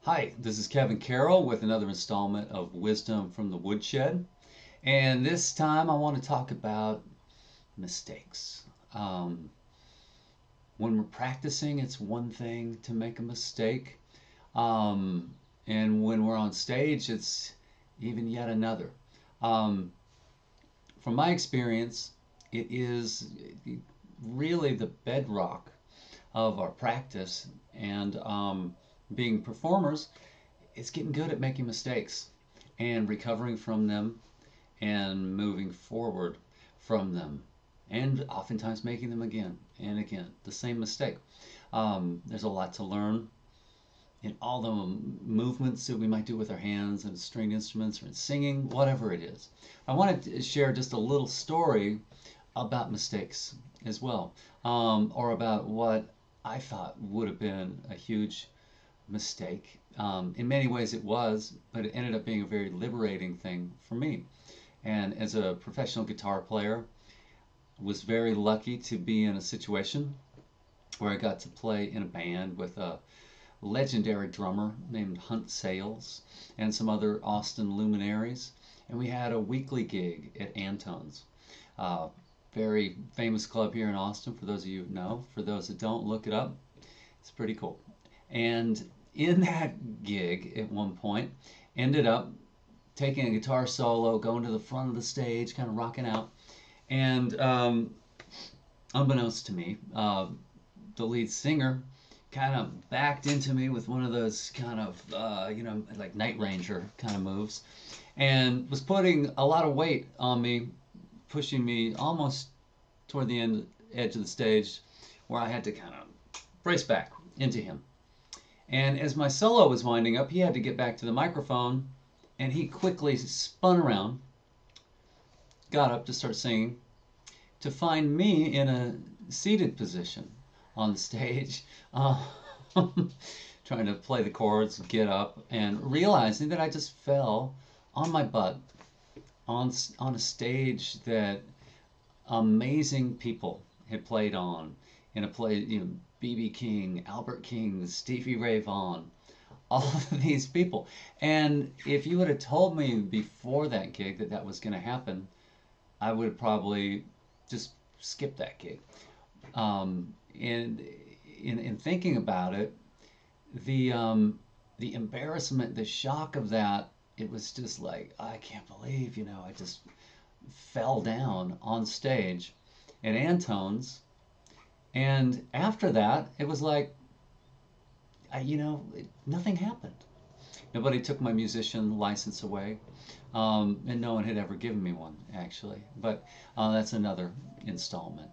Hi, this is Kevin Carroll with another installment of Wisdom from the Woodshed. And this time I want to talk about mistakes. Um, when we're practicing, it's one thing to make a mistake. Um, and when we're on stage, it's even yet another. Um, from my experience, it is really the bedrock of our practice and being performers. It's getting good at making mistakes and recovering from them and moving forward from them, and oftentimes making them again and again, the same mistake. There's a lot to learn in all the movements that we might do with our hands and string instruments or in singing, whatever it is. I wanted to share just a little story about mistakes as well, or about what I thought would have been a huge mistake. In many ways it was, but it ended up being a very liberating thing for me. And as a professional guitar player, was very lucky to be in a situation where I got to play in a band with a legendary drummer named Hunt Sales and some other Austin luminaries. And we had a weekly gig at Antone's. Very famous club here in Austin, for those of you who know. For those that don't, look it up. It's pretty cool. And in that gig at one point, ended up taking a guitar solo, going to the front of the stage, kind of rocking out. And unbeknownst to me, the lead singer kind of backed into me with one of those kind of, like Night Ranger kind of moves, and was putting a lot of weight on me, pushing me almost toward the edge of the stage, where I had to kind of brace back into him. And as my solo was winding up, he had to get back to the microphone, and he quickly spun around, got up to start singing, to find me in a seated position on the stage, trying to play the chords, get up, and realizing that I just fell on my butt on a stage that amazing people had played on, in a play, B.B. King, Albert King, Stevie Ray Vaughan, all of these people. And if you would have told me before that gig that that was going to happen, I would have probably just skipped that gig. And in thinking about it, the embarrassment, the shock of that, it was just like, I can't believe, I just fell down on stage at Antone's. And after that, it was like, nothing happened. Nobody took my musician license away, and no one had ever given me one, actually. But that's another installment.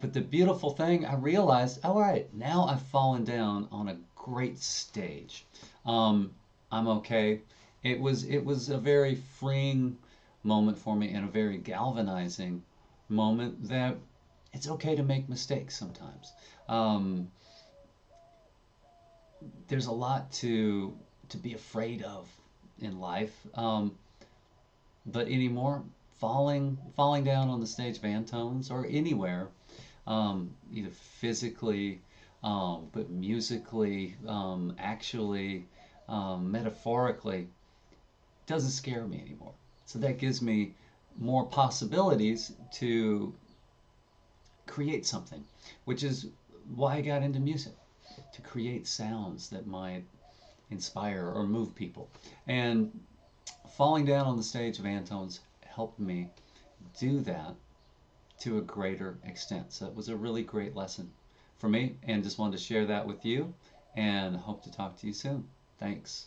But the beautiful thing, I realized, all right, now I've fallen down on a great stage. I'm okay. It was a very freeing moment for me, and a very galvanizing moment, that it's okay to make mistakes sometimes. Um, there's a lot to be afraid of in life, but anymore, falling down on the stage of Antone's or anywhere, either physically, but musically, actually, metaphorically, doesn't scare me anymore. So that gives me more possibilities to create something, which is why I got into music, to create sounds that might inspire or move people. And falling down on the stage of Antone's helped me do that to a greater extent. So it was a really great lesson for me, and just wanted to share that with you, and hope to talk to you soon. Thanks.